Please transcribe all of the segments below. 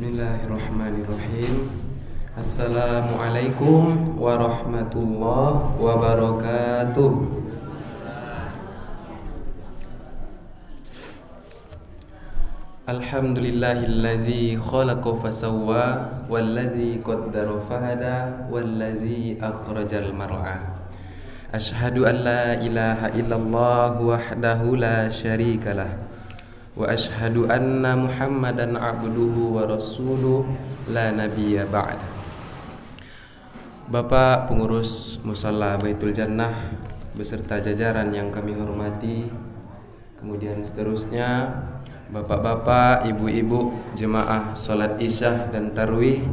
Bismillahirrahmanirrahim. Assalamualaikum warahmatullahi wabarakatuh. Alhamdulillahillazi khalaqa fasawwa wallazi qaddara fahada wallazi akhrajal mar'a. Asyhadu an la ilaha illallah wahdahu la syarikalah wa asyhadu anna Muhammadan abduhu wa rasuluh la nabiyya ba'da. Bapak pengurus Musalla Baitul Jannah beserta jajaran yang kami hormati, kemudian seterusnya bapak-bapak, ibu-ibu, jemaah salat Isya dan Tarawih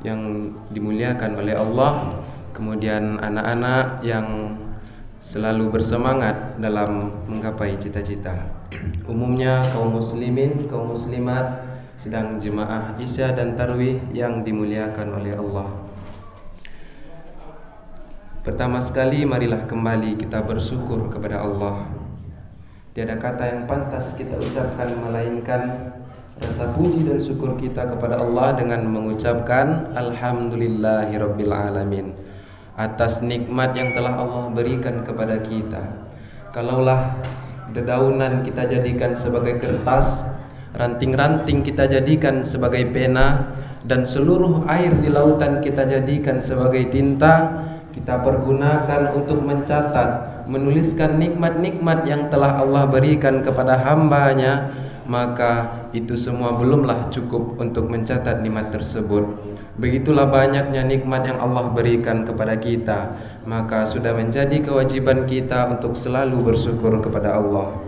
yang dimuliakan oleh Allah, kemudian anak-anak yang selalu bersemangat dalam menggapai cita-cita. Umumnya kaum muslimin, kaum muslimat, sedang jemaah Isya dan Tarawih yang dimuliakan oleh Allah. Pertama sekali marilah kembali kita bersyukur kepada Allah. Tiada kata yang pantas kita ucapkan melainkan rasa puji dan syukur kita kepada Allah dengan mengucapkan Alhamdulillahirabbil alamin atas nikmat yang telah Allah berikan kepada kita. Kalaulah dedaunan kita jadikan sebagai kertas, ranting-ranting kita jadikan sebagai pena, dan seluruh air di lautan kita jadikan sebagai tinta, kita pergunakan untuk mencatat, menuliskan nikmat-nikmat yang telah Allah berikan kepada hambanya, maka itu semua belumlah cukup untuk mencatat nikmat tersebut. Begitulah banyaknya nikmat yang Allah berikan kepada kita, maka sudah menjadi kewajiban kita untuk selalu bersyukur kepada Allah.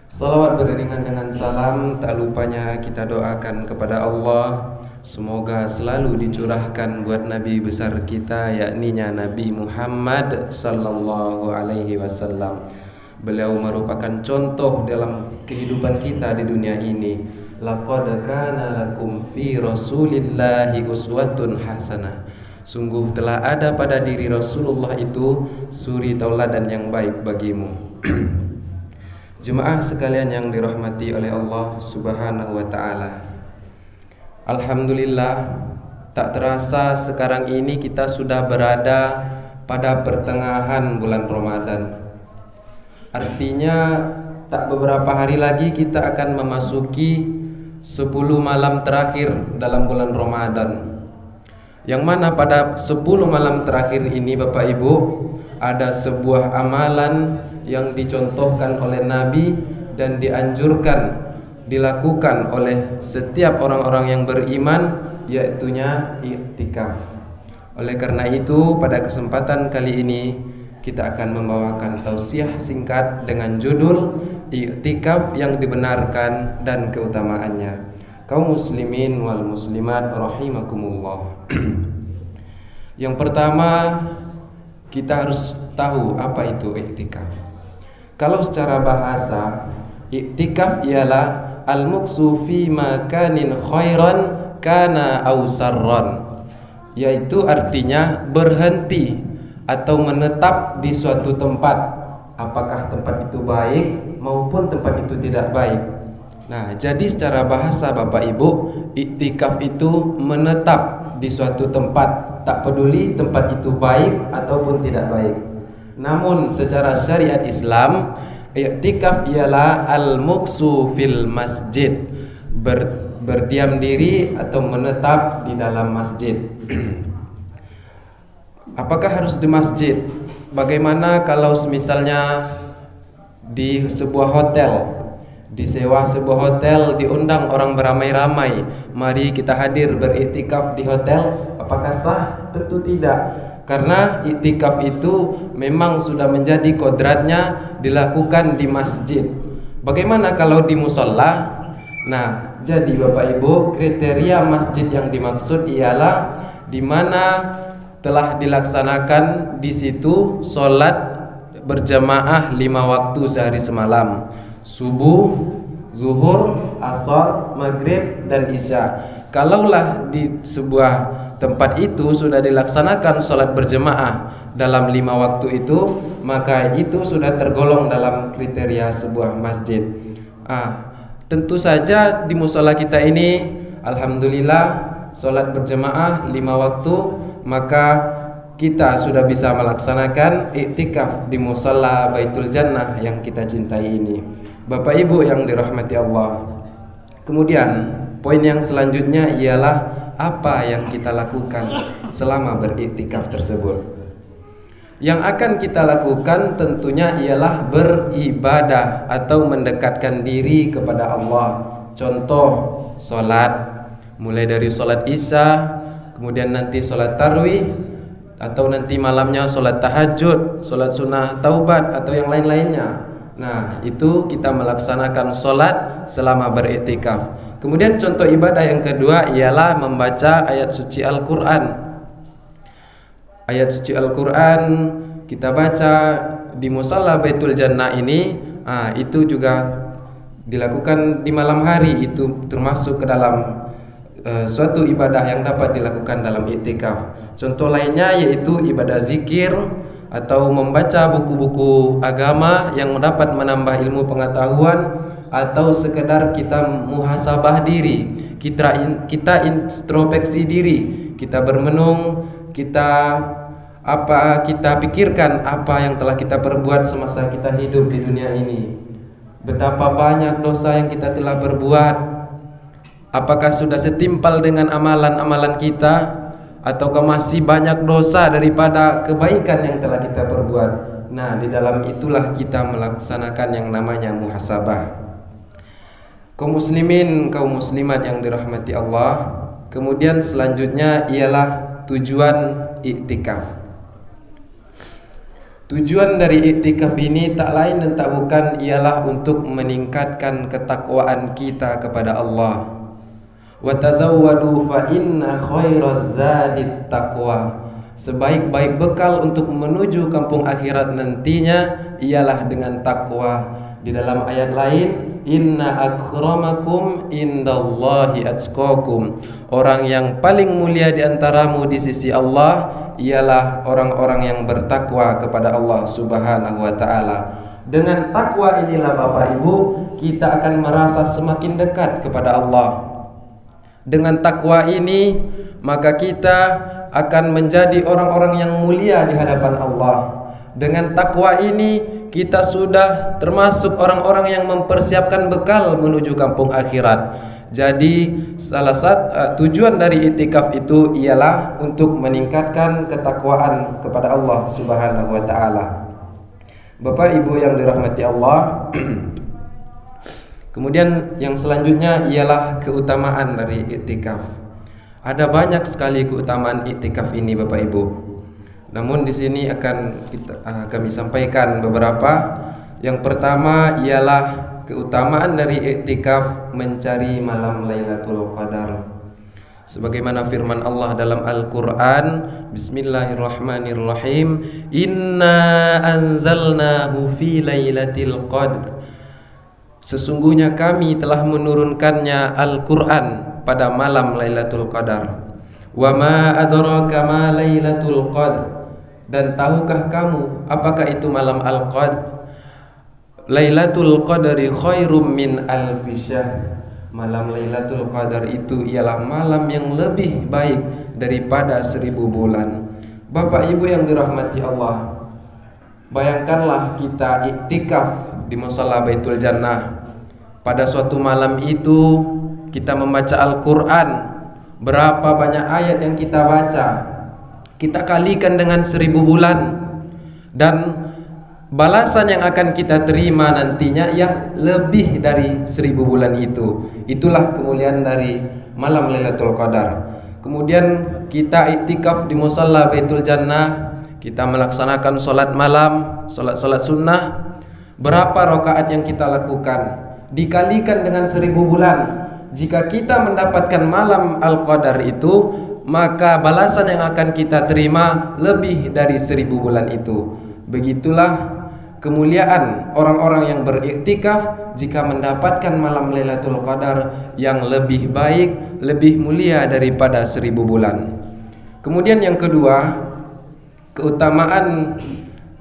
Salawat beriringan dengan salam, tak lupanya kita doakan kepada Allah, semoga selalu dicurahkan buat Nabi besar kita, yakni Nabi Muhammad sallallahu alaihi wasallam. Beliau merupakan contoh dalam kehidupan kita di dunia ini. Laqad kana lakum fi Rasulillahi uswatun hasanah. Sungguh telah ada pada diri Rasulullah itu suri tauladan yang baik bagimu. Jemaah sekalian yang dirahmati oleh Allah Subhanahu wa taala. Alhamdulillah, tak terasa sekarang ini kita sudah berada pada pertengahan bulan Ramadan. Artinya tak beberapa hari lagi kita akan memasuki 10 malam terakhir dalam bulan Ramadan, yang mana pada 10 malam terakhir ini Bapak Ibu ada sebuah amalan yang dicontohkan oleh Nabi dan dianjurkan dilakukan oleh setiap orang-orang yang beriman, yaitunya i'tikaf. Oleh karena itu pada kesempatan kali ini kita akan membawakan tausiah singkat dengan judul I'tikaf yang dibenarkan dan keutamaannya. Kaum muslimin wal muslimat rahimakumullah. Yang pertama, kita harus tahu apa itu i'tikaf. Kalau secara bahasa, i'tikaf ialah al-muksu fi makanin khairan kana aw sarran, yaitu artinya berhenti atau menetap di suatu tempat, apakah tempat itu baik maupun tempat itu tidak baik. Nah, jadi secara bahasa Bapak Ibu, i'tikaf itu menetap di suatu tempat, tak peduli tempat itu baik ataupun tidak baik. Namun secara syariat Islam, i'tikaf ialah al-muksu fil masjid, berdiam diri atau menetap di dalam masjid. Apakah harus di masjid? Bagaimana kalau misalnya di sebuah hotel, disewa sebuah hotel, diundang orang beramai-ramai, mari kita hadir beriktikaf di hotel, apakah sah? Tentu tidak, karena iktikaf itu memang sudah menjadi kodratnya dilakukan di masjid. Bagaimana kalau di musola? Nah, jadi Bapak Ibu, kriteria masjid yang dimaksud ialah di mana telah dilaksanakan di situ sholat berjamaah 5 waktu sehari semalam, subuh, zuhur, asar, maghrib, dan isya. Kalaulah di sebuah tempat itu sudah dilaksanakan sholat berjamaah dalam 5 waktu itu, maka itu sudah tergolong dalam kriteria sebuah masjid. Tentu saja di musola kita ini alhamdulillah sholat berjamaah 5 waktu, maka kita sudah bisa melaksanakan iktikaf di musola Baitul Jannah yang kita cintai ini. Bapak Ibu yang dirahmati Allah. Kemudian poin yang selanjutnya ialah apa yang kita lakukan selama beriktikaf tersebut. Yang akan kita lakukan tentunya ialah beribadah atau mendekatkan diri kepada Allah. Contoh sholat, mulai dari sholat isya, kemudian nanti sholat tarawih, atau nanti malamnya sholat tahajud, sholat sunnah taubat, atau yang lain-lainnya. Nah, itu kita melaksanakan sholat selama beriktikaf. Kemudian contoh ibadah yang kedua ialah membaca ayat suci Al-Quran. Ayat suci Al-Quran kita baca di musalla Baitul Jannah ini, itu juga dilakukan di malam hari. Itu termasuk ke dalam suatu ibadah yang dapat dilakukan dalam iktikaf. Contoh lainnya yaitu ibadah zikir atau membaca buku-buku agama yang dapat menambah ilmu pengetahuan, atau sekedar kita muhasabah diri, kita introspeksi diri, kita bermenung, kita pikirkan apa yang telah kita perbuat semasa kita hidup di dunia ini. Betapa banyak dosa yang kita telah berbuat. Apakah sudah setimpal dengan amalan-amalan kita, ataukah masih banyak dosa daripada kebaikan yang telah kita perbuat? Nah, di dalam itulah kita melaksanakan yang namanya muhasabah. Kaum muslimin, kaum muslimat yang dirahmati Allah. Kemudian selanjutnya ialah tujuan iktikaf. Tujuan dari iktikaf ini tak lain dan tak bukan ialah untuk meningkatkan ketakwaan kita kepada Allah. Wa tazawwadu fa inna khairaz zadit taqwa. Sebaik-baik bekal untuk menuju kampung akhirat nantinya ialah dengan takwa. Di dalam ayat lain, inna akramakum indallahi atqakum. Orang yang paling mulia di antaramu di sisi Allah ialah orang-orang yang bertakwa kepada Allah Subhanahu wa taala. Dengan takwa inilah Bapak Ibu, kita akan merasa semakin dekat kepada Allah. Dengan takwa ini, maka kita akan menjadi orang-orang yang mulia di hadapan Allah. Dengan takwa ini kita sudah termasuk orang-orang yang mempersiapkan bekal menuju kampung akhirat. Jadi salah satu tujuan dari iktikaf itu ialah untuk meningkatkan ketakwaan kepada Allah Subhanahu wa taala. Bapak Ibu yang dirahmati Allah. Kemudian yang selanjutnya ialah keutamaan dari iktikaf. Ada banyak sekali keutamaan iktikaf ini Bapak Ibu. Namun di sini akan kami sampaikan beberapa. Yang pertama ialah keutamaan dari iktikaf mencari malam Lailatul Qadar. Sebagaimana firman Allah dalam Al-Qur'an, Bismillahirrahmanirrahim, Inna anzalnahu fi Lailatul Qadr. Sesungguhnya kami telah menurunkannya Al-Qur'an pada malam Lailatul Qadar. Wa ma adraka ma Lailatul Qadr. Dan tahukah kamu apakah itu malam Al-Qadr? Lailatul Qadri khairum min alfi syahr. Malam Lailatul Qadar itu ialah malam yang lebih baik daripada 1000 bulan. Bapak Ibu yang dirahmati Allah, bayangkanlah kita iktikaf di musalla Baitul Jannah. Pada suatu malam itu kita membaca Al-Quran. Berapa banyak ayat yang kita baca, kita kalikan dengan 1000 bulan, dan balasan yang akan kita terima nantinya yang lebih dari 1000 bulan itu. Itulah kemuliaan dari malam Lailatul Qadar. Kemudian kita iktikaf di musalla Baitul Jannah, kita melaksanakan sholat malam, sholat sunnah. Berapa rakaat yang kita lakukan dikalikan dengan 1000 bulan. Jika kita mendapatkan malam Al-Qadar itu, maka balasan yang akan kita terima lebih dari 1000 bulan itu. Begitulah kemuliaan orang-orang yang beriktikaf jika mendapatkan malam Lailatul Qadar yang lebih baik, lebih mulia daripada 1000 bulan. Kemudian yang kedua, keutamaan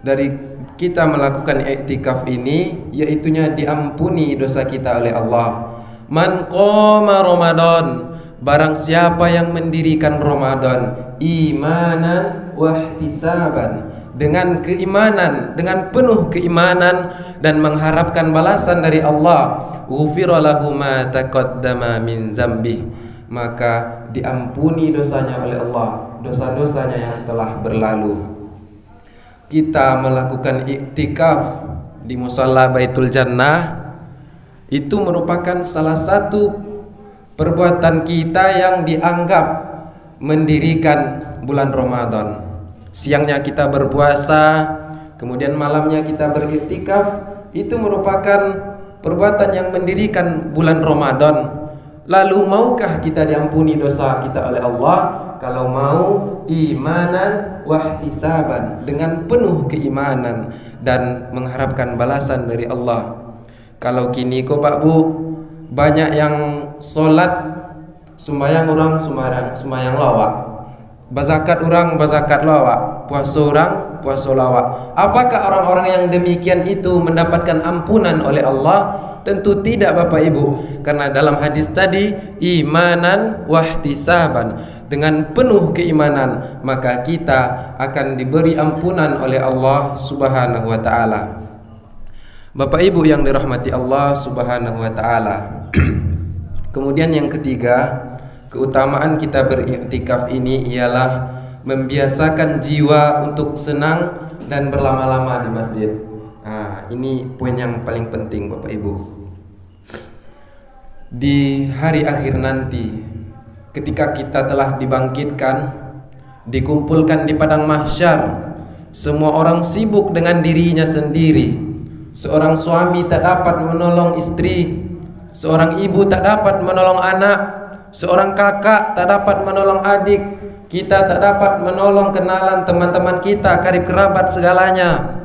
dari kita melakukan iktikaf ini yaitunya diampuni dosa kita oleh Allah. Man qama Ramadan, barang siapa yang mendirikan Ramadan imanan wahtisaban, dengan keimanan, dengan penuh keimanan dan mengharapkan balasan dari Allah, ghufira lahu ma taqaddama min dzambih, maka diampuni dosanya oleh Allah, dosa-dosanya yang telah berlalu. Kita melakukan iktikaf di musalla Baitul Jannah itu merupakan salah satu perbuatan kita yang dianggap mendirikan bulan Ramadan. Siangnya kita berpuasa, kemudian malamnya kita beriktikaf, itu merupakan perbuatan yang mendirikan bulan Ramadan. Lalu maukah kita diampuni dosa kita oleh Allah? Kalau mau, imanan wahtisaban, dengan penuh keimanan dan mengharapkan balasan dari Allah. Kalau kini kok Pak Bu, banyak yang sholat sembahyang orang sembahyang lawak, bazakat orang bazakat lawak, puasa orang puasa lawak. Apakah orang-orang yang demikian itu mendapatkan ampunan oleh Allah? Tentu tidak Bapak Ibu, karena dalam hadis tadi imanan wahtisaban, dengan penuh keimanan maka kita akan diberi ampunan oleh Allah Subhanahu wa taala. Bapak Ibu yang dirahmati Allah Subhanahu wa taala. Kemudian yang ketiga, keutamaan kita beriktikaf ini ialah membiasakan jiwa untuk senang dan berlama-lama di masjid. Ini poin yang paling penting Bapak Ibu. Di hari akhir nanti, ketika kita telah dibangkitkan, dikumpulkan di padang mahsyar, semua orang sibuk dengan dirinya sendiri. Seorang suami tak dapat menolong istri, seorang ibu tak dapat menolong anak, seorang kakak tak dapat menolong adik, kita tak dapat menolong kenalan teman-teman kita, karib kerabat segalanya.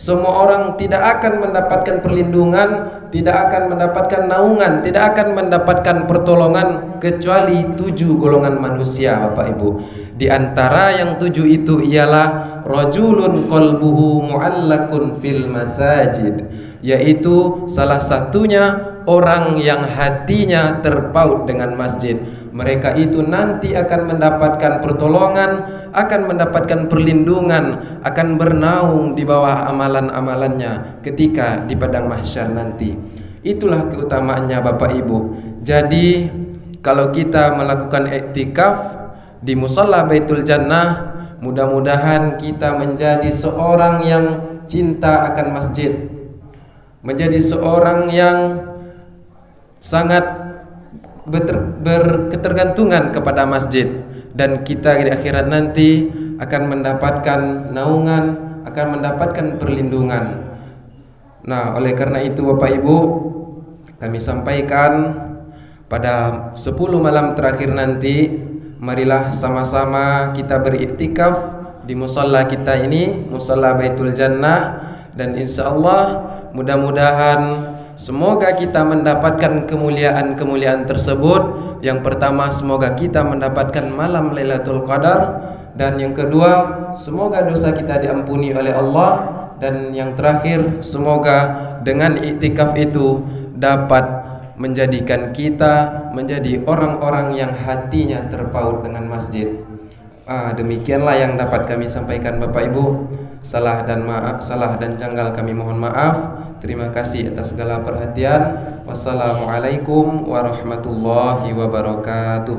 Semua orang tidak akan mendapatkan perlindungan, tidak akan mendapatkan naungan, tidak akan mendapatkan pertolongan kecuali 7 golongan manusia Bapak Ibu. Di antara yang 7 itu ialah rajulun qalbuhu mu'allakun fil masajid, yaitu salah satunya orang yang hatinya terpaut dengan masjid. Mereka itu nanti akan mendapatkan pertolongan, akan mendapatkan perlindungan, akan bernaung di bawah amalan-amalannya ketika di padang mahsyar nanti. Itulah keutamaannya Bapak Ibu. Jadi kalau kita melakukan iktikaf di musalla Baitul Jannah, mudah-mudahan kita menjadi seorang yang cinta akan masjid, menjadi seorang yang sangat berketergantungan kepada masjid, dan kita di akhirat nanti akan mendapatkan naungan, akan mendapatkan perlindungan. Nah, oleh karena itu Bapak Ibu, kami sampaikan pada 10 malam terakhir nanti, marilah sama-sama kita beriktikaf di musalla kita ini, musalla Baitul Jannah, dan insyaallah mudah-mudahan semoga kita mendapatkan kemuliaan-kemuliaan tersebut. Yang pertama, semoga kita mendapatkan malam Lailatul Qadar, dan yang kedua, semoga dosa kita diampuni oleh Allah, dan yang terakhir, semoga dengan iktikaf itu dapat menjadikan kita menjadi orang-orang yang hatinya terpaut dengan masjid. Demikianlah yang dapat kami sampaikan Bapak Ibu. Salah dan janggal kami mohon maaf. Terima kasih atas segala perhatian. Wassalamualaikum warahmatullahi wabarakatuh.